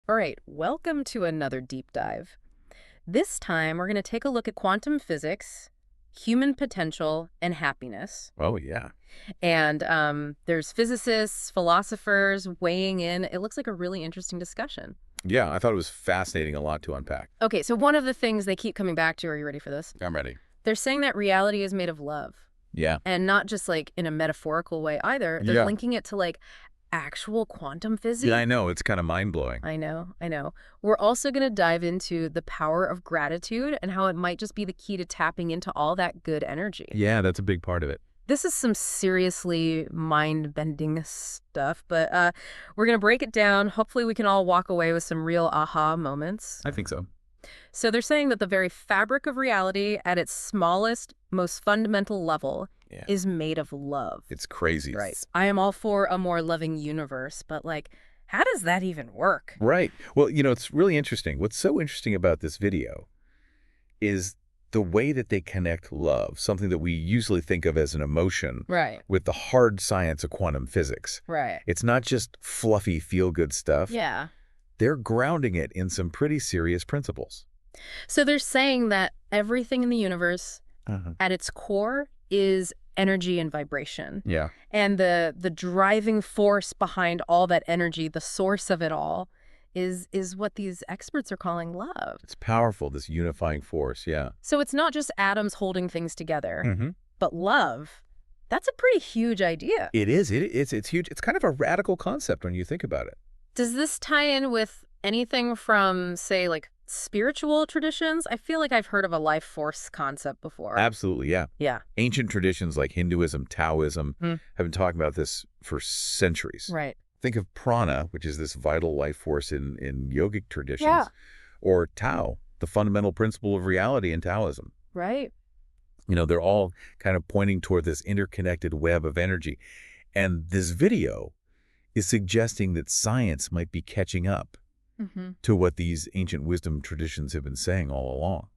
All right, welcome to another deep dive. This time, we're going to take a look at quantum physics, human potential, and happiness. Oh, yeah. And there's physicists, philosophers weighing in. It looks like a really interesting discussion. Yeah, I thought it was fascinating, a lot to unpack. Okay, so one of the things they keep coming back to, are you ready for this? I'm ready. They're saying that reality is made of love. Yeah. And not just like in a metaphorical way either. They're Yeah. linking it to like actual quantum physics. Yeah, I know. It's kind of mind-blowing. I know. We're also going to dive into the power of gratitude and how it might just be the key to tapping into all that good energy. Yeah, that's a big part of it. This is some seriously mind-bending stuff, but we're going to break it down. Hopefully we can all walk away with some real aha moments. I think so. So they're saying that the very fabric of reality at its smallest, most fundamental level Yeah. is made of love. It's crazy. Right. I am all for a more loving universe, but like, how does that even work? Right. Well, it's really interesting. What's so interesting about this video is the way that they connect love, something that we usually think of as an emotion, Right. with the hard science of quantum physics. Right. It's not just fluffy, feel-good stuff. Yeah. They're grounding it in some pretty serious principles. So they're saying that everything in the universe at its core is energy and vibration. Yeah. And the driving force behind all that energy, the source of it all, is what these experts are calling love. It's powerful, this unifying force. Yeah. So it's not just atoms holding things together, Mm-hmm. but love. That's a pretty huge idea. It is. It's huge. It's kind of a radical concept when you think about it. Does this tie in with anything from, say, like spiritual traditions? I feel like I've heard of a life force concept before. Absolutely, yeah. Yeah. Ancient traditions like Hinduism, Taoism have been talking about this for centuries. Right. Think of prana, which is this vital life force in yogic traditions, Yeah. or Tao, the fundamental principle of reality in Taoism. Right. They're all kind of pointing toward this interconnected web of energy. And this video is suggesting that science might be catching up to what these ancient wisdom traditions have been saying all along.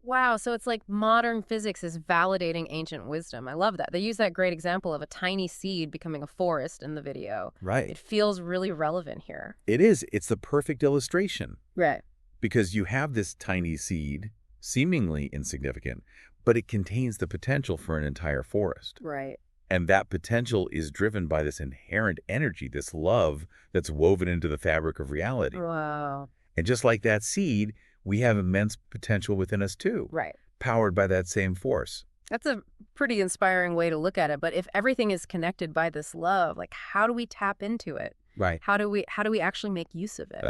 Wow, so it's like modern physics is validating ancient wisdom. I love that. They use that great example of a tiny seed becoming a forest in the video. Right. It feels really relevant here. It is. It's the perfect illustration. Right. Because you have this tiny seed, seemingly insignificant, but it contains the potential for an entire forest. Right. And that potential is driven by this inherent energy, this love that's woven into the fabric of reality. Wow. And just like that seed, we have immense potential within us too, Right. powered by that same force. That's a pretty inspiring way to look at it. But if everything is connected by this love, like how do we tap into it? Right. How do we actually make use of it?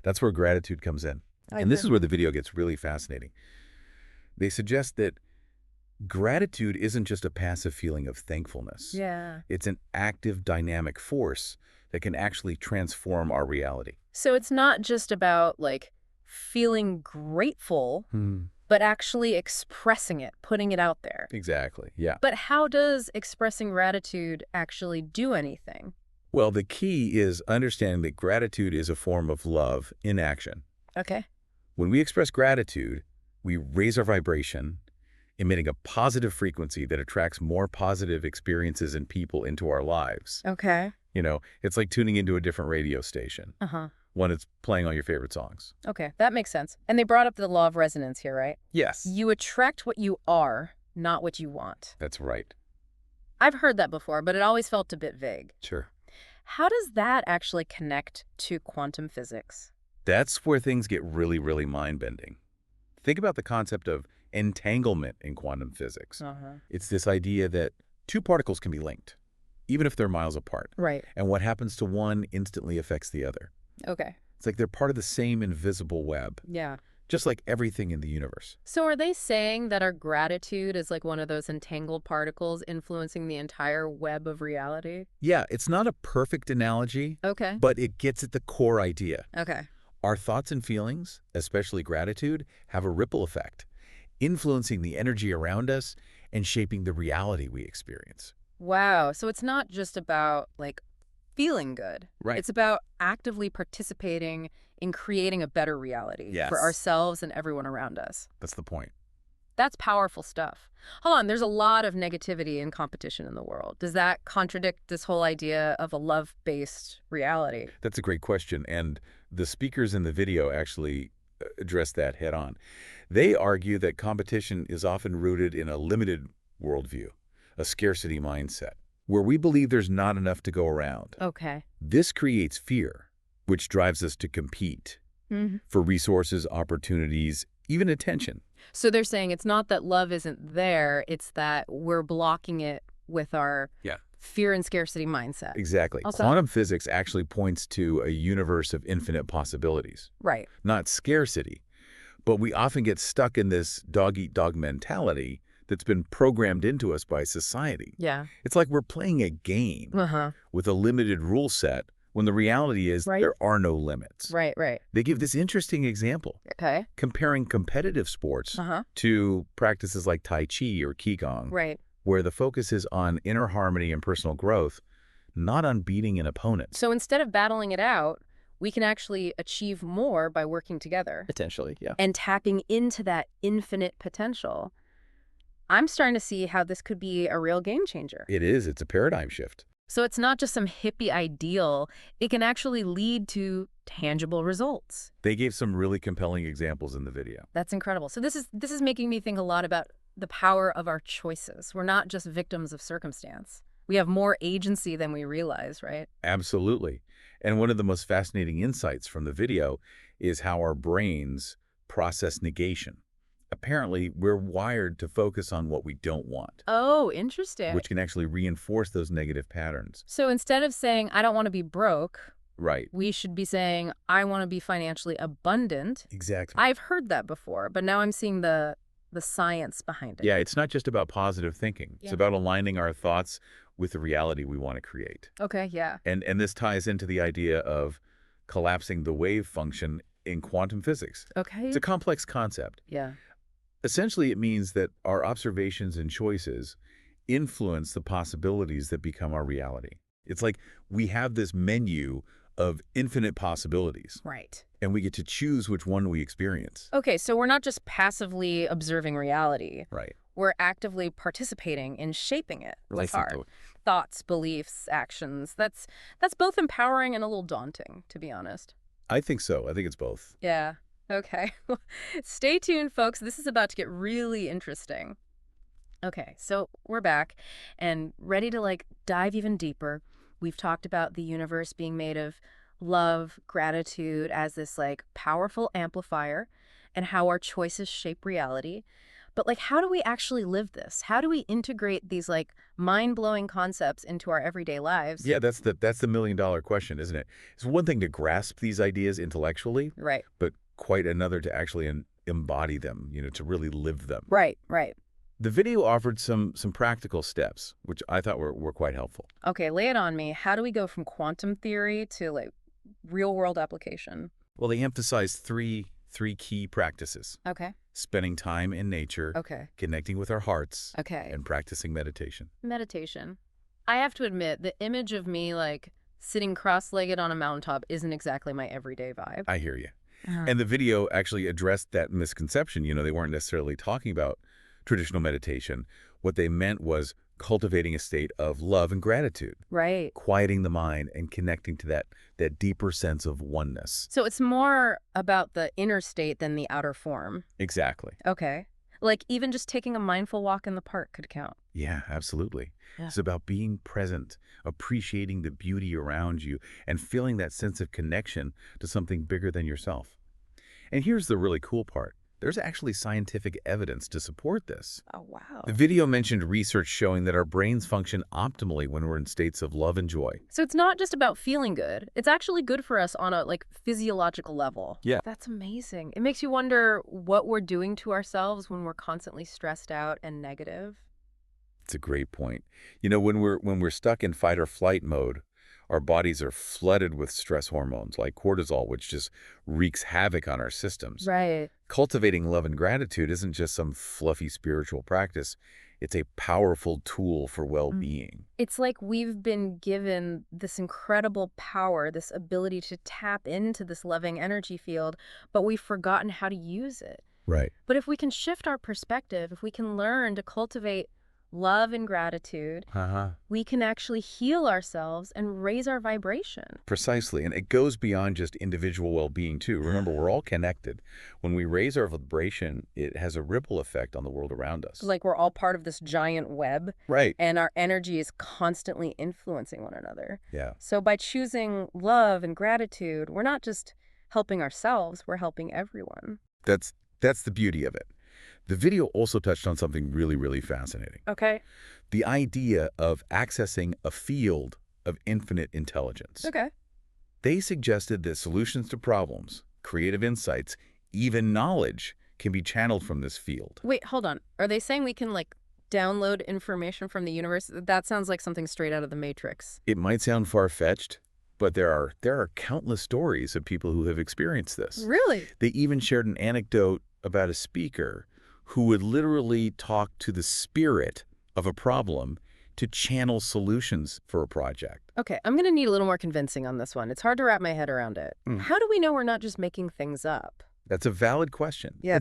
That's where gratitude comes in. And this is where the video gets really fascinating. They suggest that gratitude isn't just a passive feeling of thankfulness. Yeah. It's an active, dynamic force that can actually transform our reality. So it's not just about like feeling grateful, but actually expressing it, putting it out there. Exactly, yeah. But how does expressing gratitude actually do anything? Well, the key is understanding that gratitude is a form of love in action. Okay. When we express gratitude, we raise our vibration, emitting a positive frequency that attracts more positive experiences and people into our lives. Okay. It's like tuning into a different radio station when it's playing all your favorite songs. Okay, that makes sense. And they brought up the law of resonance here, right? Yes. You attract what you are, not what you want. That's right. I've heard that before, but it always felt a bit vague. Sure. How does that actually connect to quantum physics? That's where things get really, really mind-bending. Think about the concept of entanglement in quantum physics. It's this idea that two particles can be linked, even if they're miles apart. Right. And what happens to one instantly affects the other. Okay. It's like they're part of the same invisible web, Yeah. just like everything in the universe. So are they saying that our gratitude is like one of those entangled particles influencing the entire web of reality? Yeah, it's not a perfect analogy, Okay. but it gets at the core idea. Okay. Our thoughts and feelings, especially gratitude, have a ripple effect, influencing the energy around us and shaping the reality we experience. Wow. So it's not just about like feeling good. Right. It's about actively participating in creating a better reality Yes. for ourselves and everyone around us. That's the point. That's powerful stuff. Hold on, there's a lot of negativity and competition in the world. Does that contradict this whole idea of a love-based reality? That's a great question. And The speakers in the video actually address that head on. They argue that competition is often rooted in a limited worldview, a scarcity mindset, where we believe there's not enough to go around. Okay. This creates fear, which drives us to compete for resources, opportunities, even attention. So they're saying it's not that love isn't there, it's that we're blocking it with our Yeah. fear and scarcity mindset. Exactly. Also, Quantum physics actually points to a universe of infinite possibilities, right. not scarcity. But we often get stuck in this dog-eat-dog mentality that's been programmed into us by society. Yeah. It's like we're playing a game Uh-huh. with a limited rule set when the reality is Right. there are no limits. Right, right. They give this interesting example, Okay. comparing competitive sports Uh-huh. to practices like Tai Chi or Qigong, Right. where the focus is on inner harmony and personal growth, not on beating an opponent. So instead of battling it out, we can actually achieve more by working together Potentially, yeah. and tapping into that infinite potential. I'm starting to see how this could be a real game changer. It is. It's a paradigm shift. So it's not just some hippie ideal. It can actually lead to tangible results. They gave some really compelling examples in the video. That's incredible. So this is making me think a lot about the power of our choices. We're not just victims of circumstance. We have more agency than we realize, right? Absolutely. And one of the most fascinating insights from the video is how our brains process negation. Apparently, we're wired to focus on what we don't want, Oh, interesting. which can actually reinforce those negative patterns. So instead of saying, I don't want to be broke, Right. we should be saying, I want to be financially abundant. Exactly. I've heard that before, but now I'm seeing the science behind it. Yeah, it's not just about positive thinking. It's Yeah. about aligning our thoughts with the reality we want to create. Okay, yeah. And this ties into the idea of collapsing the wave function in quantum physics. Okay. It's a complex concept. Yeah. Essentially, it means that our observations and choices influence the possibilities that become our reality. It's like we have this menu of infinite possibilities, Right. and we get to choose which one we experience. Okay, so we're not just passively observing reality. Right. We're actively participating in shaping it with I think our so. thoughts, beliefs, actions. That's both empowering and a little daunting, to be honest. I think so. I think it's both. Yeah. Okay. Stay tuned, folks. This is about to get really interesting. Okay, so we're back and ready to dive even deeper. We've talked about the universe being made of love, gratitude as this powerful amplifier and how our choices shape reality. But how do we actually live this? How do we integrate these mind-blowing concepts into our everyday lives? Yeah, that's the million-dollar question, isn't it? It's one thing to grasp these ideas intellectually, Right. but quite another to actually embody them, to really live them. Right, right. The video offered some practical steps, which I thought were quite helpful. Okay, lay it on me. How do we go from quantum theory to real-world application? Well, they emphasized three key practices: Okay. spending time in nature, Okay. connecting with our hearts, Okay. and practicing meditation. Meditation. I have to admit, the image of me sitting cross-legged on a mountaintop isn't exactly my everyday vibe. I hear you. Uh-huh. And the video actually addressed that misconception. They weren't necessarily talking about traditional meditation. What they meant was cultivating a state of love and gratitude, Right. quieting the mind and connecting to that deeper sense of oneness. So it's more about the inner state than the outer form. Exactly. Okay. Even just taking a mindful walk in the park could count. Yeah, absolutely. Yeah. It's about being present, appreciating the beauty around you, and feeling that sense of connection to something bigger than yourself. And here's the really cool part. There's actually scientific evidence to support this. Oh, wow. The video mentioned research showing that our brains function optimally when we're in states of love and joy. So it's not just about feeling good. It's actually good for us on a physiological level. Yeah. That's amazing. It makes you wonder what we're doing to ourselves when we're constantly stressed out and negative. It's a great point. When we're stuck in fight or flight mode, our bodies are flooded with stress hormones like cortisol, which just wreaks havoc on our systems. Right. Cultivating love and gratitude isn't just some fluffy spiritual practice. It's a powerful tool for well-being. It's like we've been given this incredible power, this ability to tap into this loving energy field, but we've forgotten how to use it. Right. But if we can shift our perspective, if we can learn to cultivate love and gratitude, Uh-huh. we can actually heal ourselves and raise our vibration. Precisely. And it goes beyond just individual well-being, too. Remember, we're all connected. When we raise our vibration, it has a ripple effect on the world around us. Like we're all part of this giant web, Right. and our energy is constantly influencing one another. Yeah. So by choosing love and gratitude, we're not just helping ourselves, we're helping everyone. That's the beauty of it. The video also touched on something really, really fascinating. Okay. The idea of accessing a field of infinite intelligence. Okay. They suggested that solutions to problems, creative insights, even knowledge can be channeled from this field. Wait, hold on. Are they saying we can, like, download information from the universe? That sounds like something straight out of the Matrix. It might sound far-fetched, but there are countless stories of people who have experienced this. Really? They even shared an anecdote about a speaker who would literally talk to the spirit of a problem to channel solutions for a project. Okay, I'm going to need a little more convincing on this one. It's hard to wrap my head around it. How do we know we're not just making things up? That's a valid question. Yeah.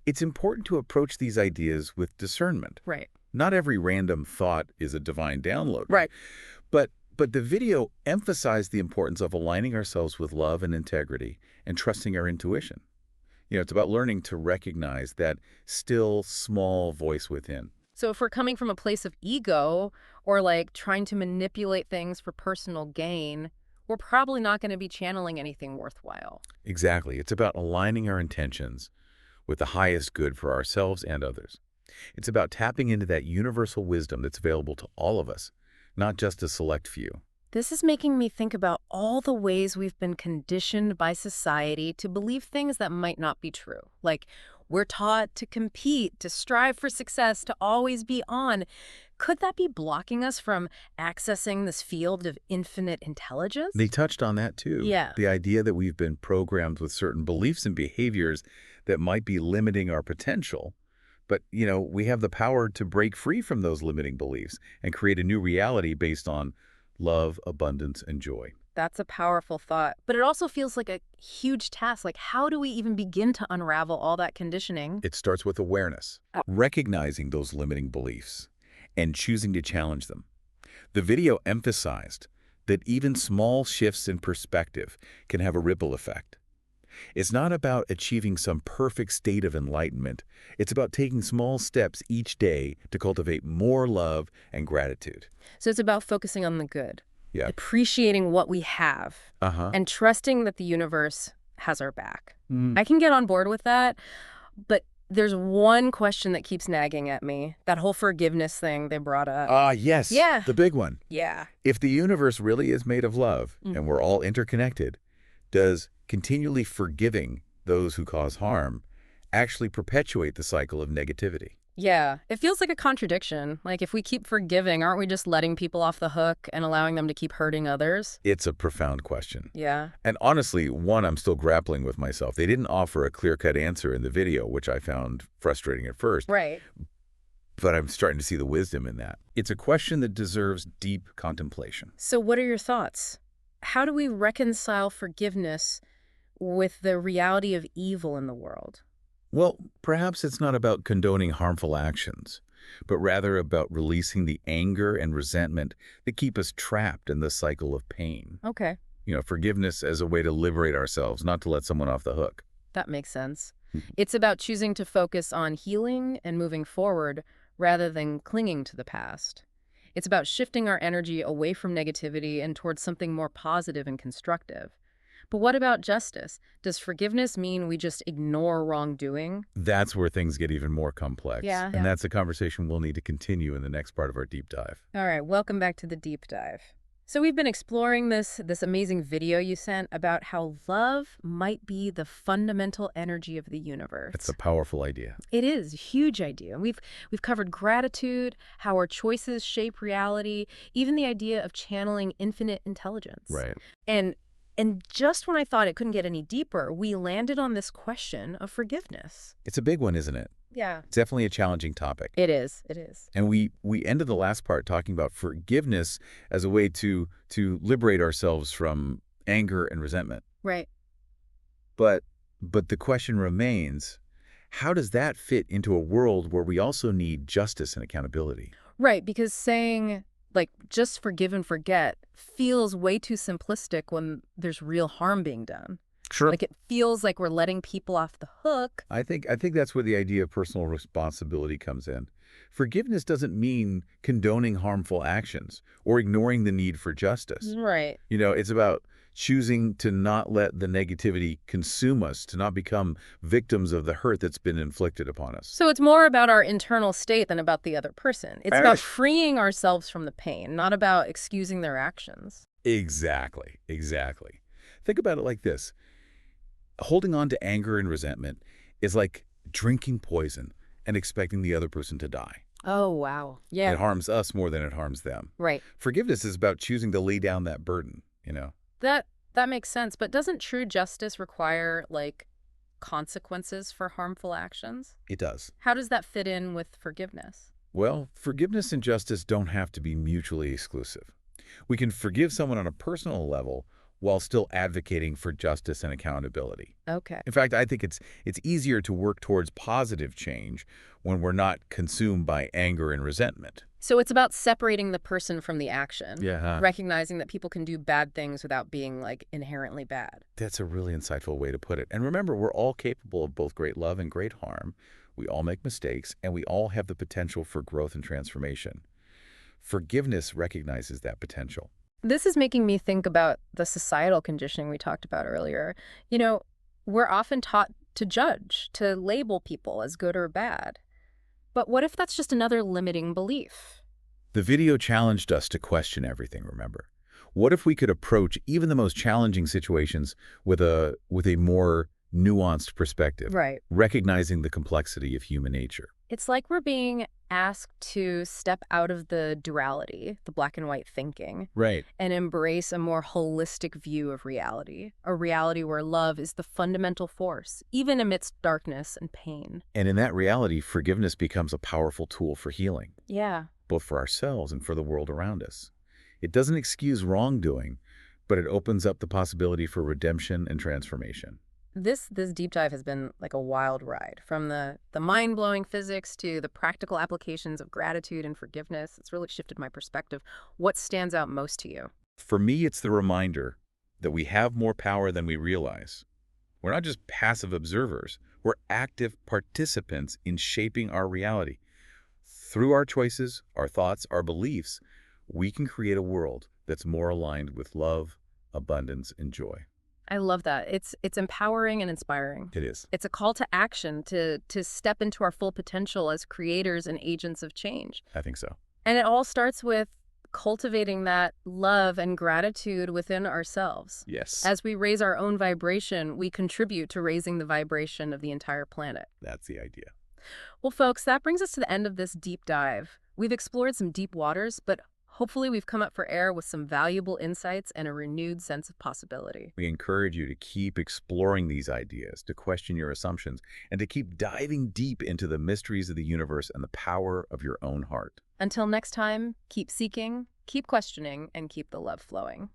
It's important to approach these ideas with discernment. Right. Not every random thought is a divine download. Right. But the video emphasized the importance of aligning ourselves with love and integrity and trusting our intuition. It's about learning to recognize that still, small voice within. So if we're coming from a place of ego or like trying to manipulate things for personal gain, we're probably not going to be channeling anything worthwhile. Exactly. It's about aligning our intentions with the highest good for ourselves and others. It's about tapping into that universal wisdom that's available to all of us, not just a select few. This is making me think about all the ways we've been conditioned by society to believe things that might not be true. Like, we're taught to compete, to strive for success, to always be on. Could that be blocking us from accessing this field of infinite intelligence? They touched on that too. Yeah. The idea that we've been programmed with certain beliefs and behaviors that might be limiting our potential. But, we have the power to break free from those limiting beliefs and create a new reality based on love, abundance, and joy. That's a powerful thought. But it also feels like a huge task. Like, how do we even begin to unravel all that conditioning? It starts with awareness, recognizing those limiting beliefs and choosing to challenge them. The video emphasized that even small shifts in perspective can have a ripple effect. It's not about achieving some perfect state of enlightenment. It's about taking small steps each day to cultivate more love and gratitude. So it's about focusing on the good, Yeah. appreciating what we have, and trusting that the universe has our back. I can get on board with that, but there's one question that keeps nagging at me, that whole forgiveness thing they brought up. Yes. Yeah. The big one. Yeah. If the universe really is made of love and we're all interconnected, does continually forgiving those who cause harm actually perpetuate the cycle of negativity? Yeah, it feels like a contradiction. Like, if we keep forgiving, aren't we just letting people off the hook and allowing them to keep hurting others? It's a profound question. Yeah. And honestly, one I'm still grappling with myself. They didn't offer a clear-cut answer in the video, which I found frustrating at first. Right. But I'm starting to see the wisdom in that. It's a question that deserves deep contemplation. So what are your thoughts? How do we reconcile forgiveness with the reality of evil in the world? Well, perhaps it's not about condoning harmful actions, but rather about releasing the anger and resentment that keep us trapped in the cycle of pain. Okay, Forgiveness as a way to liberate ourselves, not to let someone off the hook. that makes sense. It's about choosing to focus on healing and moving forward rather than clinging to the past. It's about shifting our energy away from negativity and towards something more positive and constructive. But what about justice? Does forgiveness mean we just ignore wrongdoing? That's where things get even more complex. Yeah. And that's a conversation we'll need to continue in the next part of our deep dive. All right, welcome back to the deep dive. So we've been exploring this amazing video you sent about how love might be the fundamental energy of the universe. It's a powerful idea. It is a huge idea. We've covered gratitude, how our choices shape reality, even the idea of channeling infinite intelligence. Right. And just when I thought it couldn't get any deeper, we landed on this question of forgiveness. It's a big one, isn't it? Yeah. It's definitely a challenging topic. It is. It is. And we ended the last part talking about forgiveness as a way to liberate ourselves from anger and resentment. Right. But the question remains, how does that fit into a world where we also need justice and accountability? Right, because saying, like, just forgive and forget feels way too simplistic when there's real harm being done. Sure. Like, it feels like we're letting people off the hook. I think that's where the idea of personal responsibility comes in. Forgiveness doesn't mean condoning harmful actions or ignoring the need for justice. Right. It's about choosing to not let the negativity consume us, to not become victims of the hurt that's been inflicted upon us. So it's more about our internal state than about the other person. It's about Right. freeing ourselves from the pain, not about excusing their actions. Exactly, exactly. Think about it like this. Holding on to anger and resentment is like drinking poison and expecting the other person to die. Oh, wow. Yeah. It harms us more than it harms them. Right. Forgiveness is about choosing to lay down that burden. That that makes sense, but doesn't true justice require like consequences for harmful actions? It does. How does that fit in with forgiveness? Well, forgiveness and justice don't have to be mutually exclusive. We can forgive someone on a personal level while still advocating for justice and accountability. Okay. In fact, I think it's easier to work towards positive change when we're not consumed by anger and resentment. So it's about separating the person from the action, Yeah. recognizing that people can do bad things without being like inherently bad. That's a really insightful way to put it. And remember, we're all capable of both great love and great harm. We all make mistakes, and we all have the potential for growth and transformation. Forgiveness recognizes that potential. This is making me think about the societal conditioning we talked about earlier. You know, we're often taught to judge, to label people as good or bad. But what if that's just another limiting belief? The video challenged us to question everything, remember? What if we could approach even the most challenging situations with a more nuanced perspective, Right. recognizing the complexity of human nature? It's like we're being asked to step out of the duality, the black and white thinking, Right. and embrace a more holistic view of reality, a reality where love is the fundamental force, even amidst darkness and pain. And in that reality, forgiveness becomes a powerful tool for healing, Yeah. both for ourselves and for the world around us. It doesn't excuse wrongdoing, but it opens up the possibility for redemption and transformation. This deep dive has been like a wild ride, from the mind-blowing physics to the practical applications of gratitude and forgiveness. It's really shifted my perspective. What stands out most to you? For me, it's the reminder that we have more power than we realize. We're not just passive observers. We're active participants in shaping our reality. Through our choices, our thoughts, our beliefs, we can create a world that's more aligned with love, abundance, and joy. I love that. It's empowering and inspiring. It is. It's a call to action to step into our full potential as creators and agents of change. I think so. And it all starts with cultivating that love and gratitude within ourselves. Yes. As we raise our own vibration, we contribute to raising the vibration of the entire planet. That's the idea. Well, folks, that brings us to the end of this deep dive. We've explored some deep waters, but hopefully we've come up for air with some valuable insights and a renewed sense of possibility. We encourage you to keep exploring these ideas, to question your assumptions, and to keep diving deep into the mysteries of the universe and the power of your own heart. Until next time, keep seeking, keep questioning, and keep the love flowing.